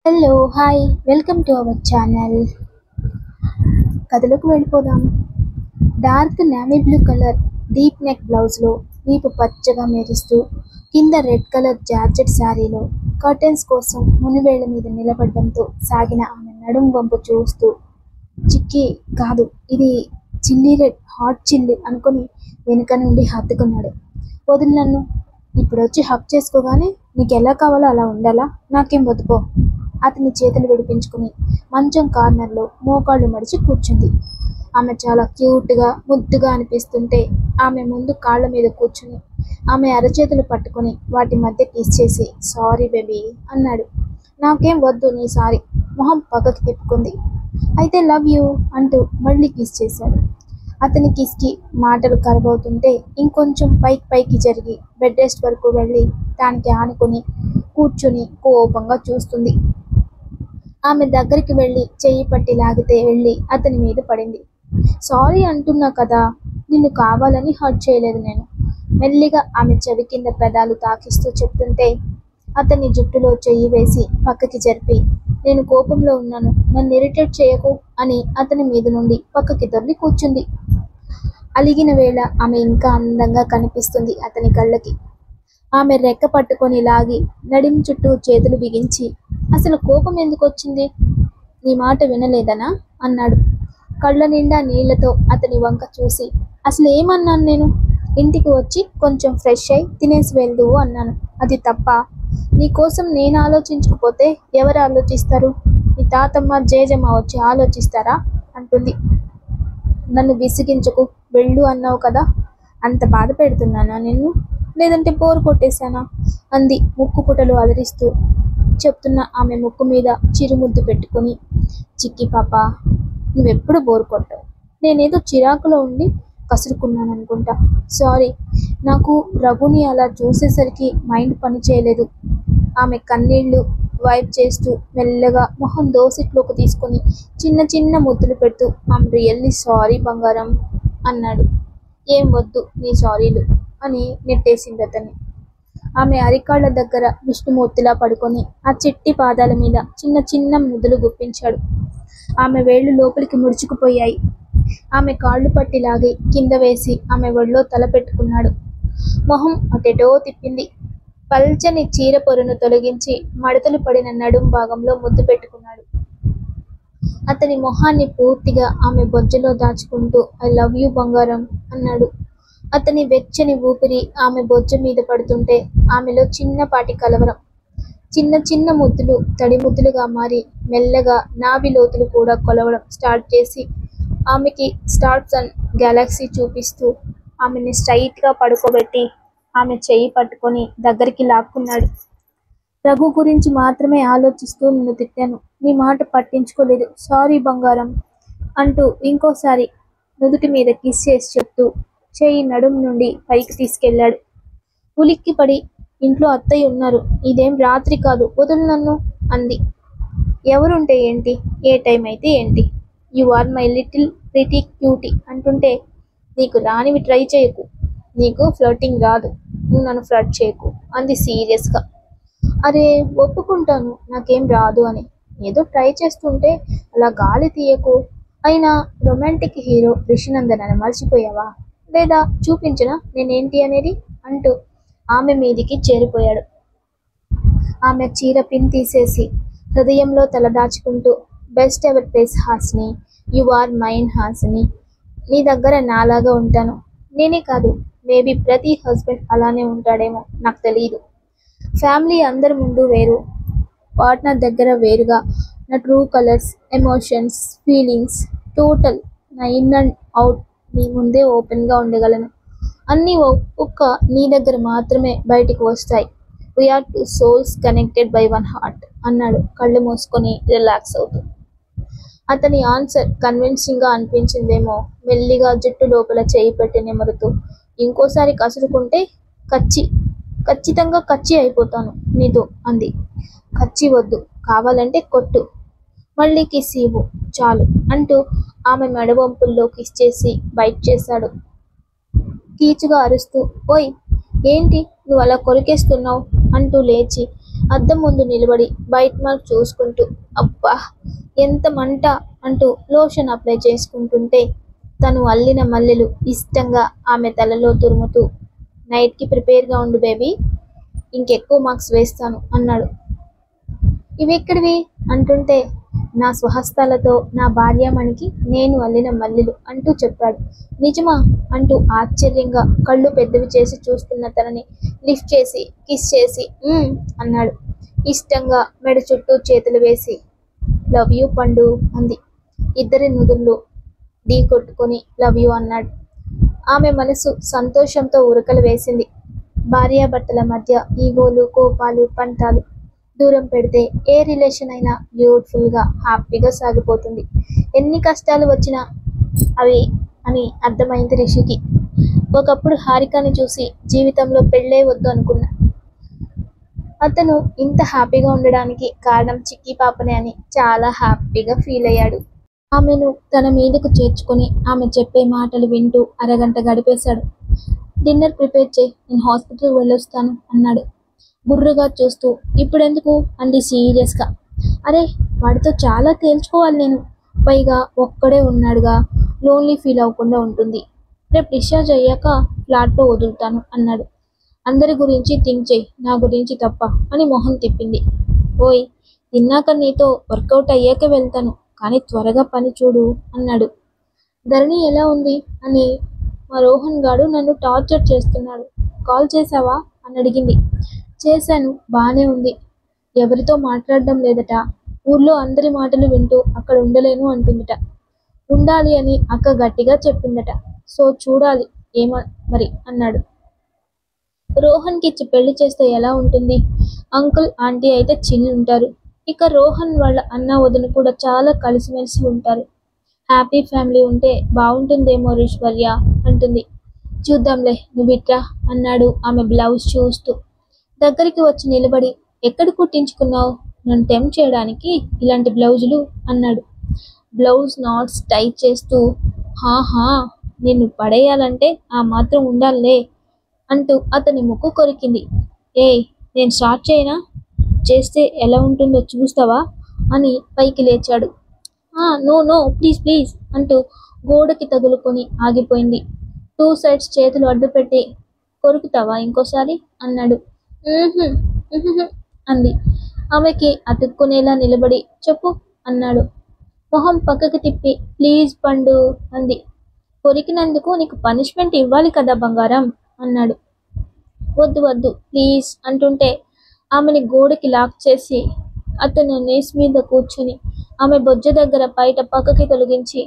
Hello hi welcome to our channel. కథలోకి వెళ్ళిపోదాం. Dark navy blue colour deep neck బ్లౌజ్లో వీపు పచ్చగా మెరుస్తూ కింద రెడ్ కలర్ జార్జెట్ శారీలో కర్టెన్స్ కోసం మునివేళ్ల మీద నిలబడడంతో సాగిన ఆమె నడుం వంపు చూస్తూ చిక్కి కాదు ఇది చిల్లీ రెడ్ హాట్ చిల్లీ అనుకుని వెనుక నుండి హత్తుకున్నాడు. వదిలి నన్ను ఇప్పుడు వచ్చి హక్ చేసుకోగానే నీకు ఎలా కావాలో అలా ఉండాలా, నాకేం వద్దుపో. అతని చేతులు విడిపించుకుని మంచం కార్నర్లో మోకాళ్ళు మడిచి కూర్చుంది. ఆమె చాలా క్యూట్గా ముద్దుగా అనిపిస్తుంటే ఆమె ముందు కాళ్ళ మీద కూర్చుని ఆమె అరచేతులు పట్టుకుని వాటి మధ్య కిస్ చేసి సారీ బేబీ అన్నాడు. నాకేం వద్దు నీ సారీ. మొహం పక్కకి తిప్పుకుంది. అయితే లవ్ యూ అంటూ మళ్ళీ కిస్ చేశాడు. అతని కిస్కి మాటలు కరబవుతుంటే ఇంకొంచెం పైకి జరిగి బెడ్ రెస్ట్ వరకు వెళ్ళి దానికి ఆనుకుని కూర్చుని కోపంగా చూస్తుంది. ఆమె దగ్గరికి వెళ్ళి చెయ్యి పట్టి లాగితే వెళ్ళి అతని మీద పడింది. సారీ అంటున్నా కదా, నిన్ను కావాలని హర్ట్ చేయలేదు నేను. మెల్లిగా ఆమె చెవి కింద పెదాలు తాకిస్తూ చెప్తుంటే అతని జుట్టులో చెయ్యి వేసి పక్కకి జరిపి నేను కోపంలో ఉన్నాను, నన్ను ఇరిటేట్ చేయకు అని అతని మీద నుండి పక్కకి దొర్లి కూర్చుంది. అలిగిన వేళ ఆమె ఇంకా అందంగా కనిపిస్తుంది అతని కళ్ళకి. ఆమె రెక్క పట్టుకొని లాగి నడిం చుట్టూ చేతులు బిగించి అసలు కోపం ఎందుకు వచ్చింది, నీ మాట వినలేదనా అన్నాడు కళ్ళ నిండా నీళ్లతో అతని వంక చూసి. అసలు ఏమన్నాను నేను? ఇంటికి వచ్చి కొంచెం ఫ్రెష్ అయి తినేసి వెళ్దువు అన్నాను. అది తప్ప? నీకోసం నేను ఆలోచించకపోతే ఎవరు ఆలోచిస్తారు? నీ తాతమ్మ జేజమ్మ వచ్చి ఆలోచిస్తారా అంటుంది. నన్ను విసిగించకు, వెళ్ళు అన్నావు కదా, అంత బాధ పెడుతున్నానా నిన్ను, లేదంటే బోరు కొట్టేశానా అంది ముక్కు పుటలు అదిరిస్తూ. చెప్తున్న ఆమె ముక్కు మీద చిరుముద్దు పెట్టుకుని చిక్కి పాప నువ్వెప్పుడు బోరు కొట్టావు, నేనేదో చిరాకులో ఉండి కసురుకున్నాను అనుకుంటా. సారీ, నాకు రఘుని అలా చూసేసరికి మైండ్ పని చేయలేదు. ఆమె కన్నీళ్లు వైప్ చేస్తూ మెల్లగా మొహం దోసిట్లోకి తీసుకొని చిన్న చిన్న ముద్దులు పెడుతూ ఐమ్ రియల్లీ సారీ బంగారం అన్నాడు. ఏం వద్దు నీ సారీలు అని నెట్టేసింది అతన్ని. ఆమె అరికాళ్ల దగ్గర విష్ణుమూర్తిలా పడుకొని ఆ చిట్టి పాదాల మీద చిన్న చిన్న ముద్దులు గుప్పించాడు. ఆమె వేళ్లు లోపలికి ముడుచుకుపోయాయి. ఆమె కాళ్ళు పట్టి లాగి కింద వేసి ఆమె ఒళ్ళో తల పెట్టుకున్నాడు. మొహం అటెటో తిప్పింది. పల్చని చీర పొరను తొలగించి మడతలు పడిన నడుం భాగంలో ముద్దు పెట్టుకున్నాడు. అతని మొహాన్ని పూర్తిగా ఆమె బొజ్జలో దాచుకుంటూ ఐ లవ్ యూ బంగారం అన్నాడు. అతని వెచ్చని ఊపిరి ఆమె బొజ్జ మీద పడుతుంటే ఆమెలో చిన్నపాటి కలవరం. చిన్న చిన్న ముద్దులు తడి ముద్దులుగా మారి మెల్లగా నాభి లోతులు కూడా కొలవడం స్టార్ట్ చేసి ఆమెకి స్టార్స్ అండ్ గెలాక్సీ చూపిస్తూ ఆమెని స్ట్రైట్గా పడుకోబెట్టి ఆమె చెయ్యి పట్టుకొని దగ్గరికి లాక్కున్నాడు. రఘు గురించి మాత్రమే ఆలోచిస్తూ నిన్ను తిట్టాను, నీ మాట పట్టించుకోలేదు, సారీ బంగారం అంటూ ఇంకోసారి నుదుటి మీద కిస్ చేసి చెప్తూ చెయ్యి నడుం నుండి పైకి తీసుకెళ్లాడు. ఉలిక్కి పడి ఇంట్లో అత్తయ్య ఉన్నారు, ఇదేం రాత్రి కాదు, వదులు నన్ను అంది. ఎవరుంటే ఏంటి, ఏ టైం అయితే ఏంటి, you are my little pretty cutie అంటుంటే నీకు రానివి ట్రై చేయకు, నీకు ఫ్లర్టింగ్ రాదు, నువ్వు నన్ను ఫ్లర్ట్ చేయకు అంది సీరియస్గా. అరే ఒప్పుకుంటాను నాకేం రాదు అని, ఏదో ట్రై చేస్తుంటే అలా గాలి తీయకు. అయినా రొమాంటిక్ హీరో రిషినందన్ అని మర్చిపోయావా, లేదా చూపించిన నేనేంటి అనేది అంటూ ఆమె మీదికి చేరిపోయాడు. ఆమె చీర పిన్ తీసేసి హృదయంలో తలదాచుకుంటూ best ever place Hasini, you are mine Hasini, నీ దగ్గర నాలాగా ఉంటాను. నేనే కాదు, మేబీ ప్రతి హస్బెండ్ అలానే ఉంటాడేమో, నాకు తెలియదు. ఫ్యామిలీ అందరి ముందు వేరు, పార్ట్నర్ దగ్గర వేరుగా నా true colours, emotions, feelings total నా ఇన్ అండ్ అవుట్ నీ ముందే ఓపెన్గా ఉండగలను. అన్నీ ఒక్క నీ దగ్గర మాత్రమే బయటికి వస్తాయి. We are two souls connected by one heart అన్నాడు కళ్ళు మూసుకొని రిలాక్స్ అవుతూ. అతని ఆన్సర్ కన్విన్సింగ్గా అనిపించిందేమో. మెల్లిగా జుట్టు లోపల చేయి పెట్టి నిమురుతూ ఇంకోసారి కసురుకుంటే ఖచ్చితంగా కచ్చి అయిపోతాను నీతో అంది. కచ్చి వద్దు, కావాలంటే కొట్టు, మళ్ళీ కిస్ ఇవ్వు చాలు అంటూ ఆమె మెడవంపుల్లో కిస్ చేసి బైట్ చేశాడు. కీచుగా అరుస్తూ ఓయ్ ఏంటి నువ్వు అలా కొరికేస్తున్నావు అంటూ లేచి అద్దం ముందు నిలబడి బైట్ మార్క్ చూసుకుంటూ అబ్బా ఎంత మంట అంటూ లోషన్ అప్లై చేసుకుంటుంటే తను అల్లిన మల్లెలు ఇష్టంగా ఆమె తలలో తురుముతూ నైట్కి ప్రిపేర్గా ఉండు బేబీ, ఇంకెక్కువ మార్క్స్ వేస్తాను అన్నాడు. ఇవెక్కడివి అంటుంటే నా స్వహస్తాలతో నా భార్యామణికి నేను అల్లిన మల్లెలు అంటూ చెప్పాడు. నిజమా అంటూ ఆశ్చర్యంగా కళ్ళు పెద్దవి చేసి చూస్తున్న తనని లిఫ్ట్ చేసి కిస్ చేసి అన్నాడు. ఇష్టంగా మెడ చుట్టూ చేతులు వేసి లవ్ యూ పండు అంది. ఇద్దరి నుదుళ్ళు ఢీ కొట్టుకొని లవ్ యూ అన్నాడు. ఆమె మనసు సంతోషంతో ఉరకలు వేసింది. భార్యాభర్తల మధ్య ఈగోలు, కోపాలు, పంతాలు దూరం పెడితే ఏ రిలేషన్ అయినా బ్యూటిఫుల్గా హ్యాపీగా సాగిపోతుంది. ఎన్ని కష్టాలు వచ్చినా అవి అని అర్థమైంది రిషికి. ఒకప్పుడు హారికని చూసి జీవితంలో పెళ్ళే వద్దు అనుకున్నా. అతను ఇంత హ్యాపీగా ఉండడానికి కారణం చిక్కి పాపనే అని చాలా హ్యాపీగా ఫీల్ అయ్యాడు. ఆమెను తన మీదకు చేర్చుకొని ఆమె చెప్పే మాటలు వింటూ అరగంట గడిపేశాడు. డిన్నర్ ప్రిపేర్ చేయి, నేను హాస్పిటల్ వెళ్ళొస్తాను అన్నాడు బుర్రగా చూస్తూ. ఇప్పుడెందుకు అంది సీరియస్గా. అరే వాడితో చాలా తేల్చుకోవాలి నేను, పైగా ఒక్కడే ఉన్నాడుగా, లోన్లీ ఫీల్ అవ్వకుండా ఉంటుంది. రేపు డిశ్చార్జ్ అయ్యాక ఫ్లాట్లో వదులుతాను అన్నాడు. అందరి గురించి థింక్ చేయి, నా గురించి తప్ప అని మొహం తిప్పింది. ఓయ్ తిన్నాక నీతో వర్కౌట్ అయ్యాక వెళ్తాను, కానీ త్వరగా పని చూడు అన్నాడు. ధరణి ఎలా ఉంది అని మా రోహన్ గాడు నన్ను టార్చర్ చేస్తున్నాడు, కాల్ చేశావా అని అడిగింది. చేశాను, బాగానే ఉంది. ఎవరితో మాట్లాడడం లేదట, ఊర్లో అందరి మాటలు వింటూ అక్కడ ఉండలేను అంటుందట. ఉండాలి అని అక్క గట్టిగా చెప్పిందట, సో చూడాలి ఏమో మరి అన్నాడు. రోహన్కి ఇచ్చి పెళ్లి చేస్తే ఎలా ఉంటుంది? అంకుల్ ఆంటీ అయితే చిల్లు ఉంటారు, ఇక రోహన్ వాళ్ళ అన్న వదిన కూడా చాలా కలిసిమెలిసి ఉంటారు. హ్యాపీ ఫ్యామిలీ ఉంటే బాగుంటుందేమో ఈశ్వర్య అంటుంది. చూద్దాంలే నువ్విట్రా అన్నాడు ఆమె బ్లౌజ్ చూస్తూ. దగ్గరికి వచ్చి నిలబడి ఎక్కడ కుట్టించుకున్నావు? నన్ను టెంప్ట్ చేయడానికి ఇలాంటి బ్లౌజులు అన్నాడు. బ్లౌజ్ నాట్స్ టైట్ చేస్తూ హా నిన్ను పడేయాలంటే ఆ మాత్రం ఉండాలే అంటూ అతని ముక్కు కొరికింది. ఏయ్ నేను స్టార్ట్ చేయనా? చేస్తే ఎలా ఉంటుందో చూస్తావా అని పైకి లేచాడు. నో ప్లీజ్ ప్లీజ్ అంటూ గోడకి తగులుకొని ఆగిపోయింది. 2 సైడ్స్ చేతులు అడ్డుపెట్టి కొరుకుతావా ఇంకోసారి అన్నాడు. అంది. ఆమెకి అతుక్కునేలా నిలబడి చెప్పు అన్నాడు. మొహం పక్కకి తిప్పి ప్లీజ్ పండు అంది. కొరికినందుకు నీకు పనిష్మెంట్ ఇవ్వాలి కదా బంగారం అన్నాడు. వద్దు ప్లీజ్ అంటుంటే ఆమెని గోడకి లాక్ చేసి అతను నీస్ మీద కూర్చుని ఆమె బొజ్జ దగ్గర బయట పక్కకి తొలగించి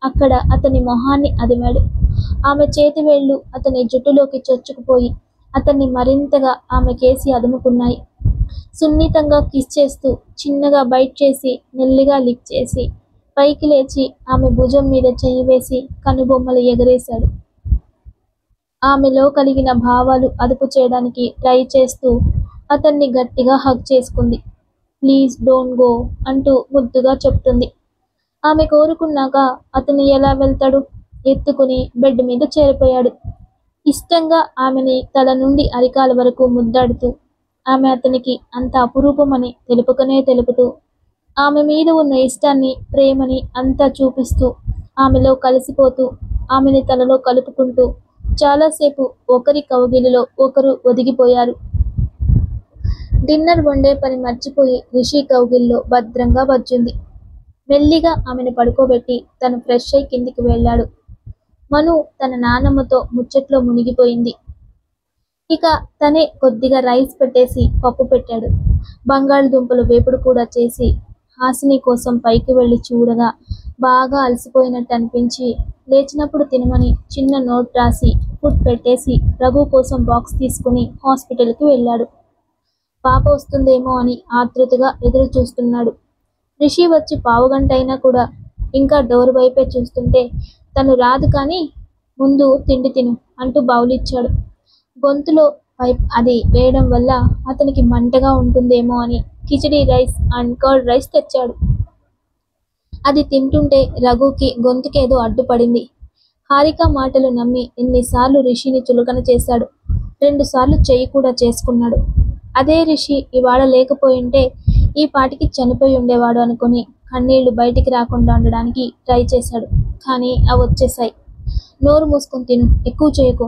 అక్కడ అతని మొహాన్ని అదిమాడు. ఆమె చేతి వేళ్లు అతని జుట్టులోకి చొచ్చుకుపోయి అతన్ని మరింతగా ఆమె కేసి అదుముకున్నాయి. సున్నితంగా కిస్ చేస్తూ చిన్నగా బైట్ చేసి మెల్లిగా లిక్ చేసి పైకి లేచి ఆమె భుజం మీద చెయ్యి వేసి కనుబొమ్మలు ఎగరేశాడు. ఆమెలో కలిగిన భావాలు అదుపు చేయడానికి ట్రై చేస్తూ అతన్ని గట్టిగా హగ్ చేసుకుంది. ప్లీజ్ డోంట్ గో అంటూ ముద్దుగా చెప్తుంది. ఆమె కోరుకున్నాక అతను ఎలా వెళ్తాడు? ఎత్తుకుని బెడ్ మీద చేరిపోయాడు. ఇష్టంగా ఆమెని తల నుండి అరికాల వరకు ముద్దాడుతూ ఆమె అతనికి అంత అపురూపమని తెలుపుతూ ఆమె మీద ఉన్న ఇష్టాన్ని, ప్రేమని అంతా చూపిస్తూ ఆమెలో కలిసిపోతూ ఆమెని తలలో కలుపుకుంటూ చాలాసేపు ఒకరి కౌగిలిలో ఒకరు ఒదిగిపోయారు. డిన్నర్ వండే పని మర్చిపోయి రిషి కౌగిల్లో భద్రంగా వచ్చింది. మెల్లిగా ఆమెను పడుకోబెట్టి తను ఫ్రెష్ అయి కిందికి వెళ్ళాడు. మను తన నానమ్మతో ముచ్చట్లో మునిగిపోయింది. ఇక తనే కొద్దిగా రైస్ పెట్టేసి పప్పు పెట్టాడు. బంగాళదుంపలు వేపుడు కూడా చేసి హాసిని కోసం పైకి వెళ్ళి చూడగా బాగా అలసిపోయినట్టు అనిపించి లేచినప్పుడు తినమని చిన్న నోట్ రాసి ఫుడ్ పెట్టేసి రఘు కోసం బాక్స్ తీసుకుని హాస్పిటల్కి వెళ్ళాడు. పాప వస్తుందేమో అని ఆతృతగా ఎదురు చూస్తున్నాడు. రిషి వచ్చి పావుగంట అయినా కూడా ఇంకా డోర్ వైపే చూస్తుంటే తను రాదు కానీ ముందు తిండి తిను అంటూ బౌలిచ్చాడు. గొంతులో పైప్ అది వేయడం వల్ల అతనికి మంటగా ఉంటుందేమో అని khichdi rice and curd rice తెచ్చాడు. అది తింటుంటే రఘుకి గొంతుకేదో అడ్డుపడింది. హారిక మాటలు నమ్మి ఎన్నిసార్లు రిషిని చులకన చేశాడు. 2 సార్లు చెయ్యి కూడా చేసుకున్నాడు. అదే రిషి ఇవాళ లేకపోయింటే ఈ పాటికి చనిపోయి ఉండేవాడు అనుకుని కన్నీళ్లు బయటికి రాకుండా ఉండడానికి ట్రై చేశాడు. కానీ అవి వచ్చేసాయి. నోరు మూసుకొని తిను, ఎక్కువ చేయకు.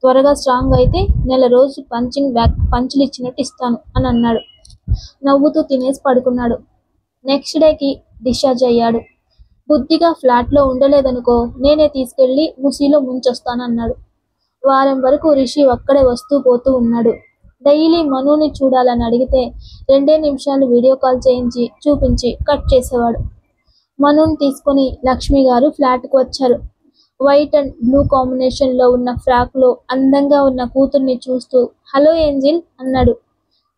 త్వరగా స్ట్రాంగ్ అయితే నెల రోజు పంచులు ఇచ్చినట్టు ఇస్తాను అని అన్నాడు. నవ్వుతూ తినేసి పడుకున్నాడు. నెక్స్ట్ డేకి డిశ్చార్జ్ అయ్యాడు. బుద్ధిగా ఫ్లాట్లో ఉండలేదనుకో, నేనే తీసుకెళ్లి ముసిలో ముంచొస్తానన్నాడు. వారం వరకు రిషి ఒక్కడే వస్తూ పోతూ ఉన్నాడు. డైలీ మనుని చూడాలని అడిగితే 2 నిమిషాలు వీడియో కాల్ చేయించి చూపించి కట్ చేసేవాడు. మనుని తీసుకుని లక్ష్మి గారు ఫ్లాట్కు వచ్చారు. వైట్ అండ్ బ్లూ కాంబినేషన్లో ఉన్న ఫ్రాక్లో అందంగా ఉన్న కూతుర్ని చూస్తూ హలో ఏంజిల్ అన్నాడు.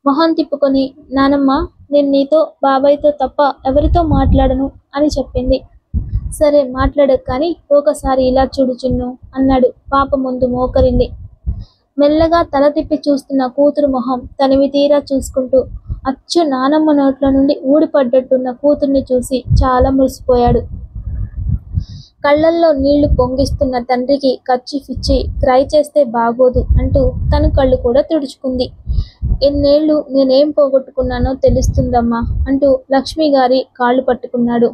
మొహం తిప్పుకొని నానమ్మ, నేను నీతో బాబాయ్తో తప్ప ఎవరితో మాట్లాడను అని చెప్పింది. సరే మాట్లాడకు, కానీ ఒకసారి ఇలా చూడు చిన్ను అన్నాడు పాప ముందు మోకరింది. మెల్లగా తల తిప్పి చూస్తున్న కూతురు మొహం తనివి తీరా చూసుకుంటూ అచ్చు నానమ్మ నోట్ల నుండి ఊడిపడ్డట్టున్న కూతుర్ని చూసి చాలా మురిసిపోయాడు. కళ్ళల్లో నీళ్లు పొంగిస్తున్న తండ్రికి కర్చీఫిచ్చి క్రై చేస్తే బాగోదు అంటూ తన కళ్ళు కూడా తుడుచుకుంది. ఎన్నేళ్లు నేనేం పోగొట్టుకున్నానో తెలుస్తుందమ్మా అంటూ లక్ష్మి గారి కాళ్ళు పట్టుకున్నాడు.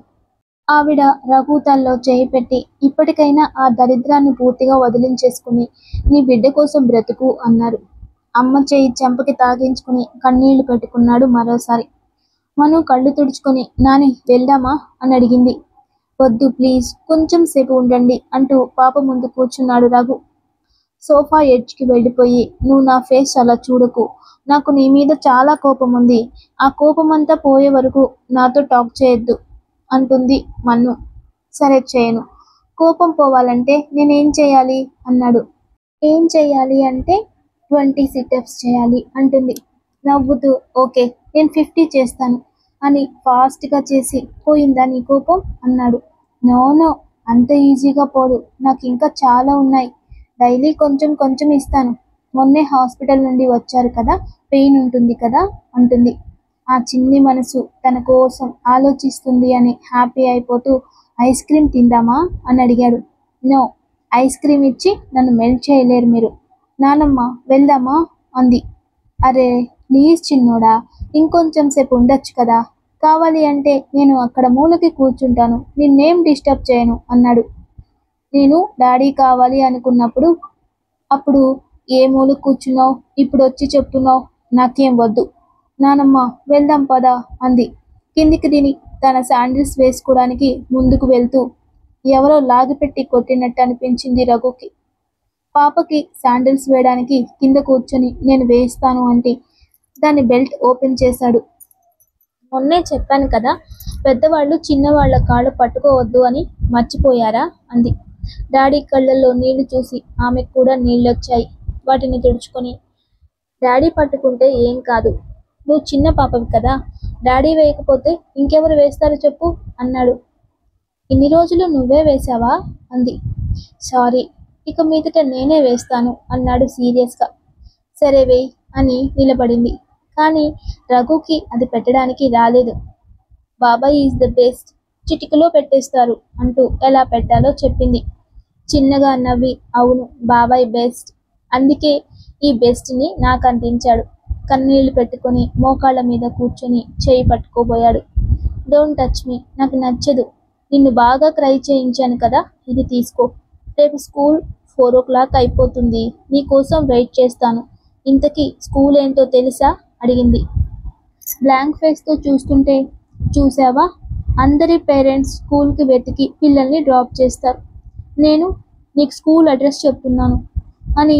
ఆవిడ రఘు తల్లో చేయి పెట్టి ఇప్పటికైనా ఆ దరిద్రాన్ని పూర్తిగా వదిలించేసుకుని నీ బిడ్డ కోసం బ్రతుకు అన్నారు. అమ్మ చేయి చెంపకి తాగించుకుని కన్నీళ్లు పెట్టుకున్నాడు మరోసారి. మను కళ్ళు తుడుచుకొని నాని వెళ్దామా అని అడిగింది. వద్దు ప్లీజ్, కొంచెం సేపు ఉండండి అంటూ పాప ముందు కూర్చున్నాడు రఘు. సోఫా ఎడ్జ్కి వెళ్ళిపోయి నువ్వు నా ఫేస్ అలా చూడకు, నాకు నీ మీద చాలా కోపం ఉంది, ఆ కోపమంతా పోయే వరకు నాతో టాక్ చేయొద్దు అంటుంది మన్ను. సరే చేయను. కోపం పోవాలంటే నేనేం చేయాలి అన్నాడు. ఏం చేయాలి అంటే 20 సిటప్స్ చేయాలి అంటుంది నవ్వుతూ. ఓకే, నేను 50 చేస్తాను అని ఫాస్ట్గా చేసి పోయిందా నీ కోపం అన్నాడు. నో, అంత ఈజీగా పోదు, నాకు ఇంకా చాలా ఉన్నాయి. డైలీ కొంచెం కొంచెం ఇస్తాను. మొన్నే హాస్పిటల్ నుండి వచ్చారు కదా, పెయిన్ ఉంటుంది కదా అంటుంది. ఆ చిన్ని మనసు తన కోసం ఆలోచిస్తుంది అని హ్యాపీ అయిపోతూ ఐస్ క్రీమ్ తిందామా అని అడిగాడు. నో, ఐస్ క్రీమ్ ఇచ్చి నన్ను మెల్ట్ చేయలేరు మీరు. నానమ్మ వెళ్దామా అంది. అరే ప్లీజ్ చిన్నోడా, ఇంకొంచెం సేపు ఉండొచ్చు కదా, కావాలి అంటే నేను అక్కడ మూలకి కూర్చుంటాను, నిన్నేం డిస్టర్బ్ చేయను అన్నాడు. నేను డాడీ కావాలి అనుకున్నప్పుడు అప్పుడు ఏ మూల కూర్చున్నావు, ఇప్పుడు వచ్చి చెప్తున్నావు నాకేం వద్దు. నానమ్మ వెళ్దాం పదా అంది కిందికి దిని తన శాండిల్స్ వేసుకోవడానికి ముందుకు వెళ్తూ. ఎవరో లాగిపెట్టి కొట్టినట్టు అనిపించింది రఘుకి. పాపకి శాండిల్స్ వేయడానికి కింద కూర్చొని నేను వేస్తాను అంటే దాని బెల్ట్ ఓపెన్ చేశాడు. మొన్నే చెప్పాను కదా, పెద్దవాళ్ళు చిన్నవాళ్ల కాళ్ళు పట్టుకోవద్దు అని, మర్చిపోయారా అంది. డాడీ కళ్ళల్లో నీళ్లు చూసి ఆమెకు కూడా నీళ్ళొచ్చాయి. వాటిని తుడుచుకొని డాడీ పట్టుకుంటే ఏం కాదు, నువ్వు చిన్న పాపవి కదా, డాడీ వేయకపోతే ఇంకెవరు వేస్తారు చెప్పు అన్నాడు. ఇన్ని రోజులు నువ్వే వేశావా అంది. సారీ, ఇక మీదట నేనే వేస్తాను అన్నాడు సీరియస్గా. సరే వేయ్ అని నిలబడింది. కానీ రఘుకి అది పెట్టడానికి రాలేదు. బాబాయ్ ఈజ్ ద బెస్ట్, చిటికలో పెట్టేస్తారు అంటూ ఎలా పెట్టాలో చెప్పింది. చిన్నగా నవ్వి అవును బాబాయ్ బెస్ట్, అందుకే ఈ బెస్ట్ని నాకు అందించాడు. కన్నీళ్లు పెట్టుకొని మోకాళ్ళ మీద కూర్చొని చేయి పట్టుకోబోయాడు. డోంట్ టచ్ మీ, నాకు నచ్చదు, నిన్ను బాగా క్రై చేయించాను కదా, ఇది తీసుకో. రేపు స్కూల్ 4 o'clock అయిపోతుంది, నీకోసం వెయిట్ చేస్తాను. ఇంతకీ స్కూల్ ఏంటో తెలుసా అడిగింది. బ్లాంక్ ఫేస్తో చూస్తుంటే చూసావా, అందరి పేరెంట్స్ స్కూల్కి వెతికి పిల్లల్ని డ్రాప్ చేస్తారు, నేను నీకు స్కూల్ అడ్రస్ చెప్తున్నాను అని.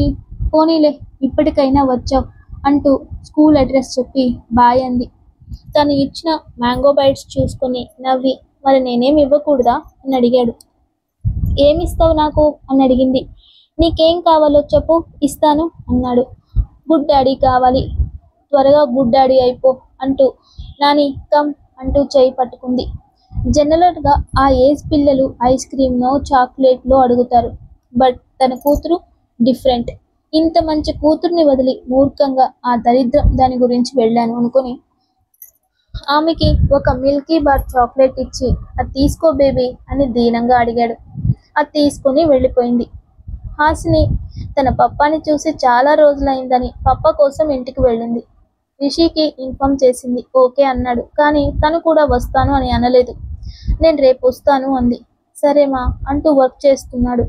పోనీలే ఇప్పటికైనా వచ్చావు అంటూ స్కూల్ అడ్రస్ చెప్పి బాయ్ అంది. తను ఇచ్చిన మ్యాంగో బైట్స్ చూసుకొని నవ్వి మరి నేనేం ఇవ్వకూడదా అని అడిగాడు. ఏమిస్తావు నాకు అని అడిగింది. నీకేం కావాలో చెప్పు ఇస్తాను అన్నాడు. గుడ్ డాడీ కావాలి, త్వరగా గుడ్ డాడీ అయిపో అంటూ నాని కమ్ అంటూ చేయి పట్టుకుంది. జనరల్గా ఆ ఏజ్ పిల్లలు ఐస్ క్రీమ్నో చాక్లెట్లో అడుగుతారు. బట్ తన కూతురు డిఫరెంట్. ఇంత మంచి కూతుర్ని వదిలి మూర్ఖంగా ఆ దరిద్రం దాని గురించి వెళ్ళాను అనుకుని ఆమెకి ఒక మిల్కీ బార్ చాక్లెట్ ఇచ్చి అది తీసుకో బేబీ అని దీనంగా అడిగాడు. అది తీసుకుని వెళ్ళిపోయింది. హాసిని తన పప్పాని చూసి చాలా రోజులైందని పప్ప కోసం ఇంటికి వెళ్ళింది. రిషికి ఇన్ఫార్మ్ చేసింది. ఓకే అన్నాడు. కానీ తను కూడా వస్తాను అని అనలేదు. నేను రేపు వస్తాను అంది. సరేమా అంటూ వర్క్ చేస్తున్నాడు.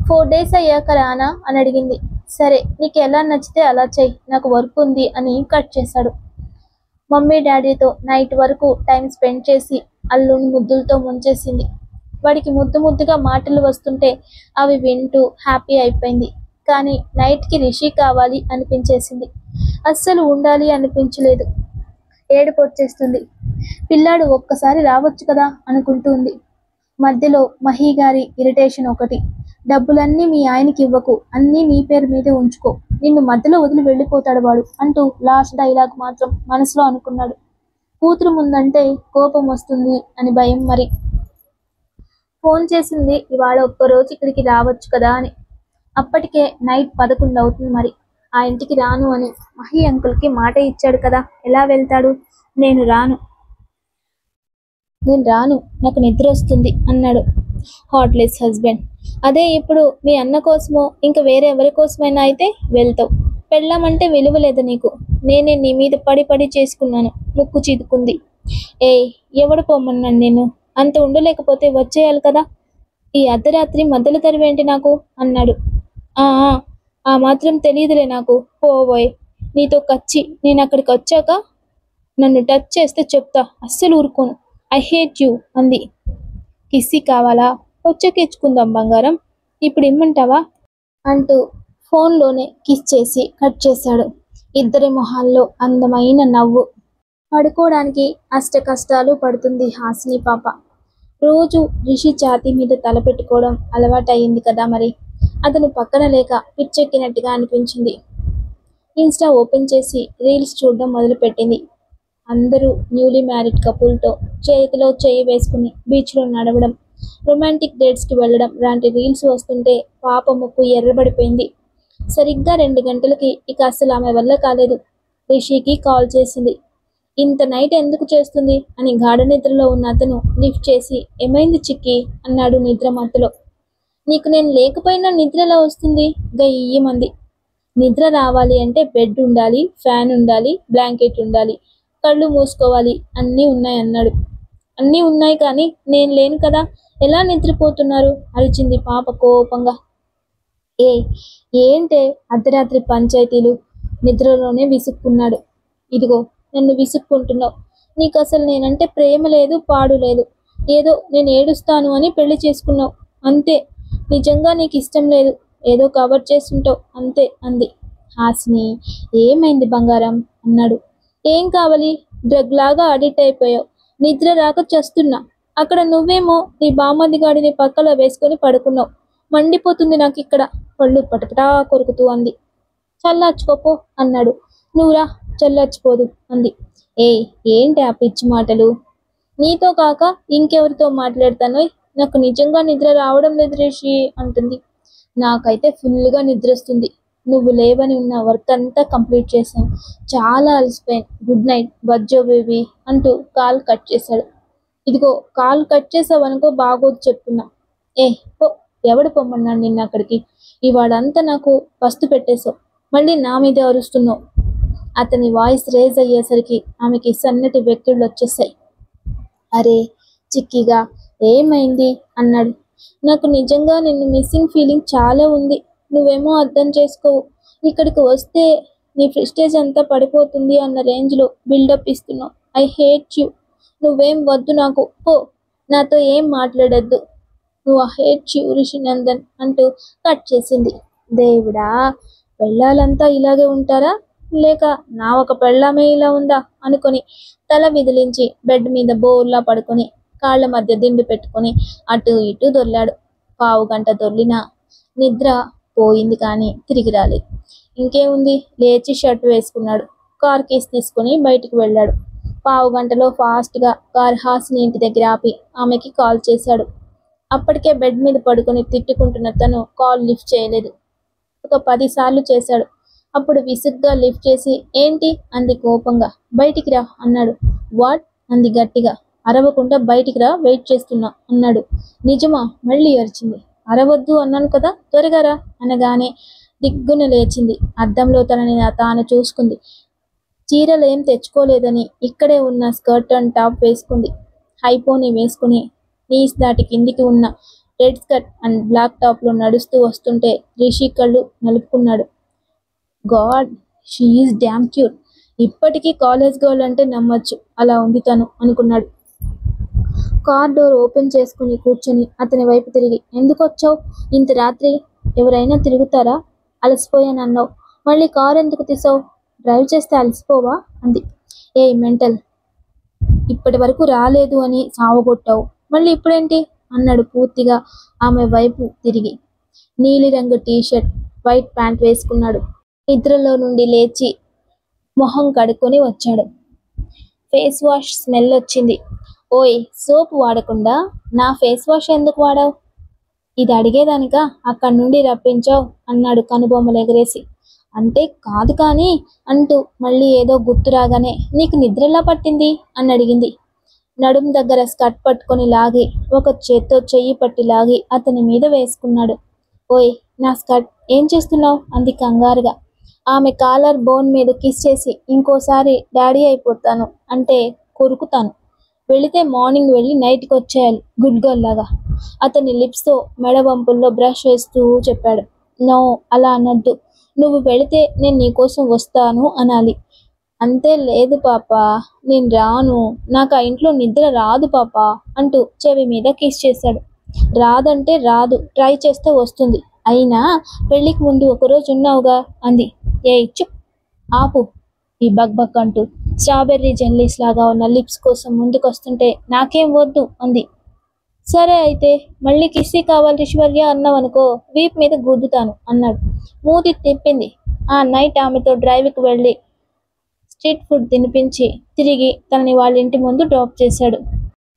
4 days అయ్యాక రానా అని అడిగింది. సరే నీకు ఎలా నచ్చితే అలా చెయ్యి, నాకు వర్క్ ఉంది అని కట్ చేశాడు. మమ్మీ డాడీతో నైట్ వరకు టైం స్పెండ్ చేసి అల్లుని ముద్దులతో ముంచేసింది. వాడికి ముద్దు ముద్దుగా మాటలు వస్తుంటే అవి వింటూ హ్యాపీ అయిపోయింది. కానీ నైట్కి రిషి కావాలి అనిపించేసింది. అస్సలు ఉండాలి అనిపించలేదు. ఏడుపు వచ్చేస్తుంది. పిల్లాడు ఒక్కసారి రావచ్చు కదా అనుకుంటూ ఉంది. మధ్యలో మహి గారి ఇరిటేషన్ ఒకటి. డబ్బులన్నీ మీ ఆయనకి ఇవ్వకు, అన్నీ నీ పేరు మీదే ఉంచుకో, నిన్ను మధ్యలో వదిలి వెళ్ళిపోతాడు వాడు అంటూ లాస్ట్ డైలాగ్ మాత్రం మనసులో అనుకున్నాడు. కూతురు ముందంటే కోపం వస్తుంది అని భయం. మరి ఫోన్ చేసింది ఇవాళ ఒక్కరోజు ఇక్కడికి రావచ్చు కదా అని. అప్పటికే నైట్ 11 అవుతుంది. మరి ఆ ఇంటికి రాను అని మహి అంకుల్కి మాట ఇచ్చాడు కదా, ఎలా వెళ్తాడు? నేను రాను, నాకు నిద్ర వస్తుంది అన్నాడు హార్ట్లెస్ హస్బెండ్. అదే ఇప్పుడు మీ అన్న కోసమో ఇంకా వేరే ఎవరి కోసమైనా అయితే వెళ్తావు. పెళ్ళామంటే విలువ లేదు నీకు. నేనే నీ మీద పడి పడి చేసుకున్నాను. ముక్కు చీదుకుంది. ఎవడు పొమ్మన్నాను నేను? అంత ఉండలేకపోతే వచ్చేయాలి కదా. ఈ అర్ధరాత్రి మధ్యలో తరివేంటి నాకు అన్నాడు. ఆ మాత్రం తెలియదులే నాకు. పోబోయ్, నీతో కచ్చి నేను అక్కడికి వచ్చాక నన్ను టచ్ చేస్తే చెప్తా, అస్సలు ఊరుకోను. ఐ హేట్ యూ అంది. కిస్సీ కావాలా? వచ్చేకిచ్చుకుందాం బంగారం, ఇప్పుడు ఇమ్మంటావా అంటూ ఫోన్లోనే కిస్ చేసి కట్ చేశాడు. ఇద్దరి మొహాల్లో అందమైన నవ్వు. పడుకోవడానికి అష్ట కష్టాలు పడుతుంది హాసిని పాప. రోజు రిషి ఛాతీ మీద తల పెట్టుకోవడం అలవాటయింది కదా. మరి అతను పక్కన లేక పిచ్చెక్కినట్టుగా అనిపించింది. ఇన్స్టా ఓపెన్ చేసి రీల్స్ చూడడం మొదలుపెట్టింది. అందరూ న్యూలీ మ్యారీడ్ కపుల్తో చేతిలో చేయి వేసుకుని బీచ్లో నడవడం, రొమాంటిక్ డేట్స్కి వెళ్ళడం లాంటి రీల్స్ వస్తుంటే పాప ముక్కు ఎర్రబడిపోయింది. సరిగ్గా 2 గంటలకి ఇక అసలు ఆమె వల్ల కాలేదు. రిషికి కాల్ చేసింది. ఇంత నైట్ ఎందుకు చేస్తుంది అని గాఢ నిద్రలో ఉన్న అతను లిఫ్ట్ చేసి, ఏమైంది చిక్కి అన్నాడు నిద్ర మత్తులో. నీకు నేను లేకపోయినా నిద్ర ఎలా వస్తుంది? గయ్యమంది. నిద్ర రావాలి అంటే బెడ్ ఉండాలి, ఫ్యాన్ ఉండాలి, బ్లాంకెట్ ఉండాలి, కళ్ళు మూసుకోవాలి, అన్నీ ఉన్నాయి అన్నాడు. అన్నీ ఉన్నాయి కానీ నేను లేను కదా, ఎలా నిద్రపోతున్నారు అరిచింది పాప కోపంగా. ఏంటే అర్ధరాత్రి పంచాయతీలు? నిద్రలోనే విసుక్కున్నాడు. ఇదిగో నన్ను విసుక్కుంటున్నావు. నీకు అసలు నేనంటే ప్రేమ లేదు, పాడు లేదు. ఏదో నేను ఏడుస్తాను అని పెళ్లి చేసుకున్నావు అంతే. నిజంగా నీకు ఇష్టం లేదు, ఏదో కవర్ చేస్తుంటావు అంతే అంది. హాసిని, ఏమైంది బంగారం అన్నాడు. ఏం కావాలి? డ్రగ్ లాగా అడిక్ట్ అయిపోయావు. నిద్ర రాక చస్తున్నా. అక్కడ నువ్వేమో నీ బామ్మది గాడిని పక్కలో వేసుకొని పడుకున్నావు. మండిపోతుంది నాకు ఇక్కడ, పళ్ళు పటపటా కొరుకుతూ అంది. చల్లార్చుకోపో అన్నాడు. నువ్వురా, చల్లార్చిపోదు అంది. ఏంటి ఆ పిచ్చి మాటలు? నీతో కాక ఇంకెవరితో మాట్లాడతానో? నాకు నిజంగా నిద్ర రావడం లేదు రిషి అంటుంది. నాకైతే ఫుల్గా నిద్ర వస్తుంది. నువ్వు లేవని ఉన్న వర్క్ అంతా కంప్లీట్ చేశాను. చాలా అలసిపోయాను. గుడ్ నైట్ బజ్జో బేబీ అంటూ కాల్ కట్ చేశాడు. ఇదిగో కాల్ కట్ చేసావనుకో బాగోదు చెప్తున్నా. పో, ఎవడు పొమ్మన్నాడు నిన్న అక్కడికి? ఇవాడంతా నాకు పస్తు పెట్టేశావు, మళ్ళీ నా మీదే అరుస్తున్నావు. అతని వాయిస్ రేజ్ అయ్యేసరికి ఆమెకి సన్నటి వెక్కిళ్ళు వచ్చేసాయి. అరే చిక్కిగా, ఏమైంది అన్నాడు. నాకు నిజంగా నిన్ను మిస్సింగ్ ఫీలింగ్ చాలా ఉంది. నువ్వేమో అర్థం చేసుకోవు. ఇక్కడికి వస్తే నీ ప్రెస్టేజ్ అంతా పడిపోతుంది అన్న రేంజ్లో బిల్డప్ ఇస్తున్నావు. I hate you. నువ్వేం వద్దు నాకు. పో, నాతో ఏం మాట్లాడద్దు. నువ్వు హేట్ యూ రిషినందన్ అంటూ కట్ చేసింది. దేవుడా, పెళ్ళాలంతా ఇలాగే ఉంటారా, లేక నా ఒక పెళ్ళామే ఇలా ఉందా అనుకొని తల విదిలించి బెడ్ మీద బోర్లా పడుకొని కాళ్ళ మధ్య దిండు పెట్టుకొని అటు ఇటు దొర్లాడు. 1/2 గంట దొర్లినా నిద్ర పోయింది కానీ తిరిగి రాలేదు. ఇంకేముంది, లేచి షర్ట్ వేసుకున్నాడు. కార్ కీస్ తీసుకుని బయటికి వెళ్ళాడు. 1/2 గంటలో ఫాస్ట్గా కార్ హాసిని ఇంటి దగ్గర ఆపి ఆమెకి కాల్ చేశాడు. అప్పటికే బెడ్ మీద పడుకొని తిట్టుకుంటున్న తను కాల్ లిఫ్ట్ చేయలేదు. ఒక 10 సార్లు చేశాడు. అప్పుడు విసుగ్గా లిఫ్ట్ చేసి, ఏంటి అంది కోపంగా. బయటికి రా అన్నాడు. వాట్ అంది గట్టిగా. అరవకుండా బయటికి రా, వెయిట్ చేస్తున్నా అన్నాడు. నిజమా? మళ్ళీ అరిచింది. అరవద్దు అన్నాను కదా, త్వరగా రా అనగానే దిగ్గున లేచింది. అద్దంలో తనని తాను చూసుకుంది. చీరలు ఏం తెచ్చుకోలేదని ఇక్కడే ఉన్న స్కర్ట్ అండ్ టాప్ వేసుకుంది. హైపోనీ వేసుకుని నీస్ దాటి కిందికి ఉన్న రెడ్ స్కర్ట్ అండ్ బ్లాక్ టాప్లో నడుస్తూ వస్తుంటే రిషి కళ్ళు నలుపుకున్నాడు. God, she is damn cute. ఇప్పటికీ కాలేజ్ గర్ల్ అంటే నమ్మొచ్చు, అలా ఉంది తను అనుకున్నాడు. కార్ డోర్ ఓపెన్ చేసుకుని కూర్చొని అతని వైపు తిరిగి, ఎందుకొచ్చావు ఇంత రాత్రి? ఎవరైనా తిరుగుతారా? అలసిపోయానన్నావు, మళ్ళీ కార్ ఎందుకు తీసావు? డ్రైవ్ చేస్తే అలసిపోవా అంది. ఏ మెంటల్, ఇప్పటి వరకు రాలేదు అని సావగొట్టావు, మళ్ళీ ఇప్పుడేంటి అన్నాడు పూర్తిగా ఆమె వైపు తిరిగి. నీలిరంగు టీషర్ట్, వైట్ ప్యాంట్ వేసుకున్నాడు. నిద్రలో నుండి లేచి మొహం కడుక్కొని వచ్చాడు. ఫేస్ వాష్ స్మెల్ వచ్చింది. ఓయ్, సోప్ వాడకుండా నా ఫేస్ వాష్ ఎందుకు వాడావు? ఇది అడిగేదానికా అక్కడి నుండి రప్పించావు అన్నాడు కనుబొమ్మలు ఎగరేసి. అంటే కాదు కానీ అంటూ మళ్ళీ ఏదో గుర్తు రాగానే, నీకు నిద్రలా పట్టింది అని అడిగింది. నడుం దగ్గర స్కర్ట్ పట్టుకొని లాగి ఒక చేత్తో చెయ్యి పట్టి లాగి అతని మీద వేసుకున్నాడు. ఓయ్, నా స్కర్ట్ ఏం చేస్తున్నావు అంది కంగారుగా. ఆమె కాలర్ బోన్ మీద కిస్ చేసి, ఇంకోసారి డాడీ అయిపోతాను అంటే కొరుకుతాను. వెళితే మార్నింగ్ వెళ్ళి నైట్కి వచ్చేయాలి, గుడ్ గర్ల్ లాగా. అతని లిప్స్తో మెడ వంపుల్లో బ్రష్ వేస్తూ చెప్పాడు. నో, అలా అనద్దు. నువ్వు వెళితే నేను నీకోసం వస్తాను అనాలి. అంతే. లేదు పాపా, నేను రాను, నాకు ఆ ఇంట్లో నిద్ర రాదు పాపా అంటూ చెవి మీద కిస్ చేశాడు. రాదంటే రాదు, ట్రై చేస్తే వస్తుంది. అయినా పెళ్ళికి ముందు ఒకరోజు ఉన్నావుగా అంది. ఏయ్ చుప్, ఆపు ఈ బగ్ బగ్ అంటూ స్ట్రాబెర్రీ జెల్లీస్ లాగా ఉన్న లిప్స్ కోసం ముందుకొస్తుంటే నాకేం వద్దు అంది. సరే అయితే మళ్ళీ కిస్సీ కావాలి రిషివర్య అన్నావనుకో వీప్ మీద గుద్దుతాను అన్నాడు. మూతి తిప్పింది. ఆ నైట్ ఆమెతో డ్రైవ్కి వెళ్ళి స్ట్రీట్ ఫుడ్ తినిపించి తిరిగి తనని వాళ్ళ ఇంటి ముందు డ్రాప్ చేశాడు.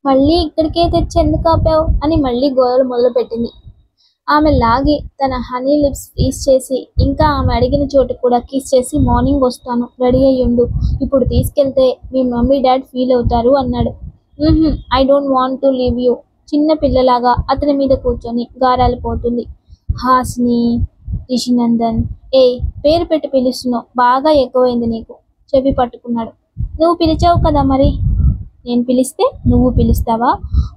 మళ్ళీ ఇక్కడికే తెచ్చి ఎందుకు ఆపావు అని మళ్ళీ గోడలు మొదలుపెట్టింది. ఆమె లాగి తన హనీ లిప్స్ పీస్ చేసి ఇంకా ఆమె అడిగిన చోటు కూడా కిస్ చేసి, మార్నింగ్ వస్తాను, రెడీ అయ్యుండు, ఇప్పుడు తీసుకెళ్తే మీ మమ్మీ డాడ్ ఫీల్ అవుతారు అన్నాడు. I don't want to leave you. చిన్న పిల్లలాగా అతని మీద కూర్చొని గారాలు పోతుంది. హాస్ని, రిషినందన్, ఏయ్ పేరు పెట్టి పిలుస్తున్నావు, బాగా ఎక్కువైంది నీకు. చెవి పట్టుకున్నాడు. నువ్వు పిలిచావు కదా మరి. నేను పిలిస్తే నువ్వు పిలుస్తావా?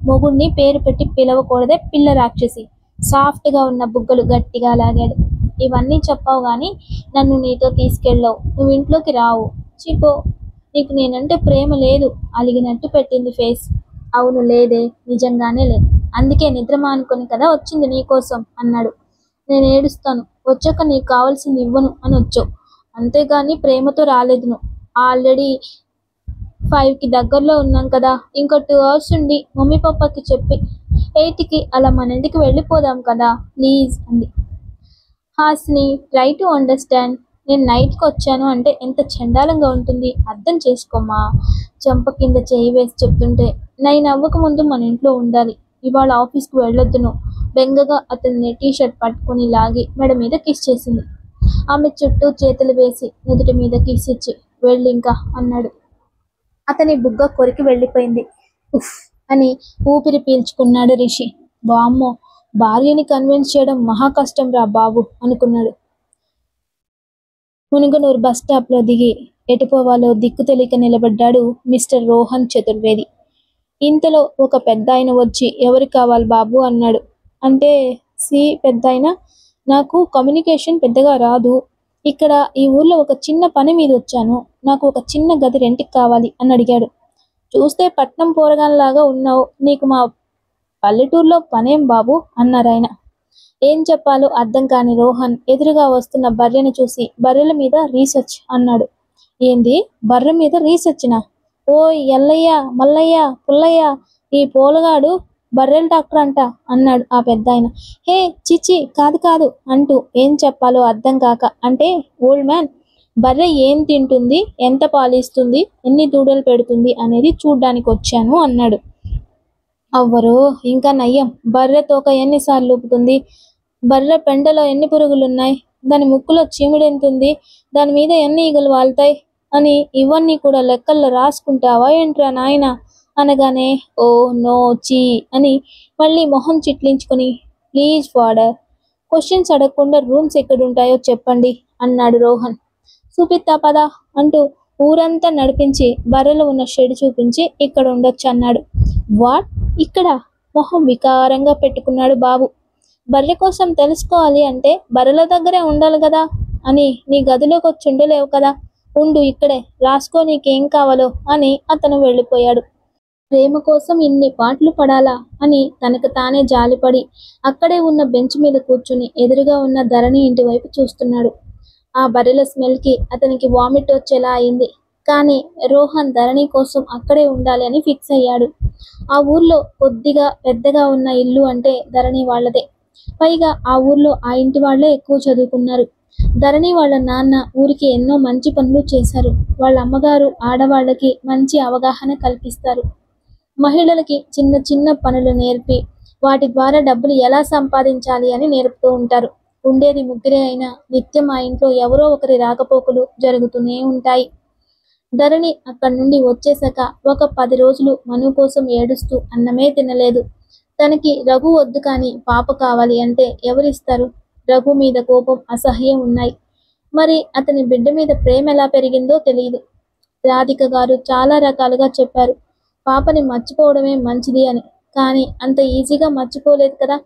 మొగుడిని పేరు పెట్టి పిలవకూడదే పిల్ల రాక్షసి. సాఫ్ట్గా ఉన్న బుగ్గలు గట్టిగా లాగాడు. ఇవన్నీ చెప్పావు కానీ నన్ను నీతో తీసుకెళ్ళావు. నువ్వు ఇంట్లోకి రావు. చిపో, నీకు నేనంటే ప్రేమ లేదు అలిగినట్టు పెట్టింది ఫేస్. అవును లేదే, నిజంగానే లేదు. అందుకే నిద్ర మానుకొని కదా వచ్చింది నీకోసం అన్నాడు. నేను ఏడుస్తాను, వచ్చాక నీకు కావాల్సింది ఇవ్వను అని వచ్చావు. అంతేగాని ప్రేమతో రాలేదు. నువ్వు ఆల్రెడీ 5కి దగ్గరలో ఉన్నాం కదా, ఇంకో 2 hours ఉండి మమ్మీ పాపాకి చెప్పి 8కి అలా మన ఇంటికి వెళ్ళిపోదాం కదా ప్లీజ్ అంది. Hasni, try to understand. నేను నైట్కి వచ్చాను అంటే ఎంత చండాలంగా ఉంటుంది అర్థం చేసుకోమా. చెంప కింద చేయి వేసి చెప్తుంటే, 9 అవ్వకముందు మన ఇంట్లో ఉండాలి, ఇవాళ ఆఫీస్కి వెళ్ళొద్దును. బెంగగా అతన్ని టీషర్ట్ పట్టుకుని లాగి మెడ మీద కిస్ చేసింది. ఆమె చుట్టూ చేతులు వేసి నుదుటి మీద కిస్ ఇచ్చి, వెళ్ళింకా అన్నాడు. అతని బుగ్గ కొరికి వెళ్ళిపోయింది. ఉఫ్ అని ఊపిరి పీల్చుకున్నాడు రిషి. వామ్మో, భార్యని కన్విన్స్ చేయడం మహా కష్టం రా బాబు అనుకున్నాడు. మునుగనూరు బస్ స్టాప్లో దిగి ఎటుపోవాలో దిక్కు తెలియక నిలబడ్డాడు మిస్టర్ రోహన్ చతుర్వేది. ఇంతలో ఒక పెద్దాయన వచ్చి, ఎవరు కావాలి బాబు అన్నాడు. అంటే పెద్దాయన, నాకు కమ్యూనికేషన్ పెద్దగా రాదు, ఇక్కడ ఈ ఊర్లో ఒక చిన్న పని మీద వచ్చాను, నాకు ఒక చిన్న గది రెంట్కి కావాలి అని అడిగాడు. చూస్తే పట్నం పోరగాన్లాగా ఉన్నావు, నీకు మా పల్లెటూరులో పనేం బాబు అన్నారాయన. ఏం చెప్పాలో అర్థం కాని రోహన్ ఎదురుగా వస్తున్న బర్రెని చూసి, బర్రెల మీద రీసెర్చ్ అన్నాడు. ఏంది, బర్రె మీద రీసెర్చ్నా? ఓ ఎల్లయ్య, మల్లయ్య, పుల్లయ్య, ఈ పోలగాడు బర్రెల డాక్టర్ అంట అన్నాడు ఆ పెద్దాయన. హే చిచి, కాదు కాదు అంటూ ఏం చెప్పాలో అర్థం కాక, అంటే ఓల్డ్ మ్యాన్, బర్రె ఏం తింటుంది, ఎంత పాలిస్తుంది, ఎన్ని దూడలు పెడుతుంది అనేది చూడ్డానికి వచ్చాను అన్నాడు. అవ్వరు, ఇంకా నయ్యం, బర్రె తోక ఎన్నిసార్లు ఊపుతుంది, బర్రె పెండలో ఎన్ని పురుగులున్నాయి, దాని ముక్కులో చీమిడెంతుంది, దాని మీద ఎన్ని ఈగలు వాళ్తాయి అని ఇవన్నీ కూడా లెక్కల్లో రాసుకుంటావా ఏంట్రా నాయన అనగానే, ఓ నో చీ అని మళ్ళీ మొహం చిట్లించుకొని, ప్లీజ్ ఫాదర్, క్వశ్చన్స్ అడగకుండా రూమ్స్ ఎక్కడుంటాయో చెప్పండి అన్నాడు రోహన్. చూపిత్తా పదా అంటూ ఊరంతా నడిపించి బర్రెలు ఉన్న షెడ్ చూపించి ఇక్కడ ఉండొచ్చు అన్నాడు. వాట్, ఇక్కడ? మొహం వికారంగా పెట్టుకున్నాడు బాబు. బర్రె కోసం తెలుసుకోవాలి అంటే బర్రెల దగ్గరే ఉండాలి కదా అని నీ గదిలోకి వచ్చి ఉండలేవు కదా, ఉండు ఇక్కడే, రాసుకో నీకేం కావాలో అని అతను వెళ్ళిపోయాడు. ప్రేమ కోసం ఇన్ని పాటలు పడాలా అని తనకు తానే జాలిపడి అక్కడే ఉన్న బెంచ్ మీద కూర్చుని ఎదురుగా ఉన్న ధరణి ఇంటి వైపు చూస్తున్నాడు. ఆ బర్రెల స్మెల్కి అతనికి వామిట్ వచ్చేలా అయింది. కానీ రోహన్ ధరణి కోసం అక్కడే ఉండాలి అని ఫిక్స్ అయ్యాడు. ఆ ఊర్లో కొద్దిగా పెద్దగా ఉన్న ఇల్లు అంటే ధరణి వాళ్ళదే. పైగా ఆ ఊర్లో ఆ ఇంటి వాళ్లే ఎక్కువ చదువుకున్నారు. ధరణి వాళ్ళ నాన్న ఊరికి ఎన్నో మంచి పనులు చేశారు. వాళ్ళ అమ్మగారు ఆడవాళ్ళకి మంచి అవగాహన కల్పిస్తారు. మహిళలకి చిన్న చిన్న పనులు నేర్పి వాటి ద్వారా డబ్బులు ఎలా సంపాదించాలి అని నేర్పుతూ ఉంటారు. ఉండేది ముగ్గురే అయినా నిత్యం ఆ ఇంట్లో ఎవరో ఒకరి రాకపోకలు జరుగుతూనే ఉంటాయి. ధరణి అక్కడి నుండి వచ్చేశాక ఒక 10 రోజులు మను కోసం ఏడుస్తూ అన్నమే తినలేదు. తనకి రఘు వద్దు కానీ పాప కావాలి అంటే ఎవరిస్తారు? రఘు మీద కోపం, అసహ్యం ఉన్నాయి. మరి అతని బిడ్డ మీద ప్రేమ ఎలా పెరిగిందో తెలియదు. రాధిక గారు చాలా రకాలుగా చెప్పారు పాపని మర్చిపోవడమే మంచిది అని. కానీ అంత ఈజీగా మర్చిపోలేదు కదా.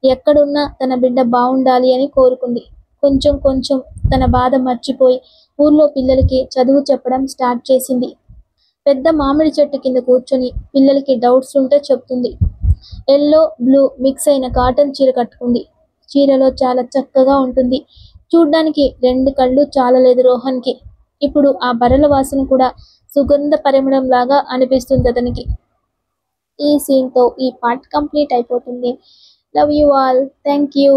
ఎక్కడున్నా తన బిడ్డ బాగుండాలి అని కోరుకుంది. కొంచెం కొంచెం తన బాధ మర్చిపోయి ఊర్లో పిల్లలకి చదువు చెప్పడం స్టార్ట్ చేసింది. పెద్ద మామిడి చెట్టు కింద కూర్చొని పిల్లలకి డౌట్స్ ఉంటే చెప్తుంది. ఎల్లో బ్లూ మిక్స్ అయిన కాటన్ చీర కట్టుకుంది. చీరలో చాలా చక్కగా ఉంటుంది. చూడ్డానికి 2 కళ్ళు చాలలేదు రోహన్కి. ఇప్పుడు ఆ బర్రెల వాసన కూడా సుగంధ పరిమళం లాగా అనిపిస్తుంది అతనికి. ఈ సీన్తో ఈ పార్ట్ కంప్లీట్ అయిపోతుంది. Love you all. Thank you.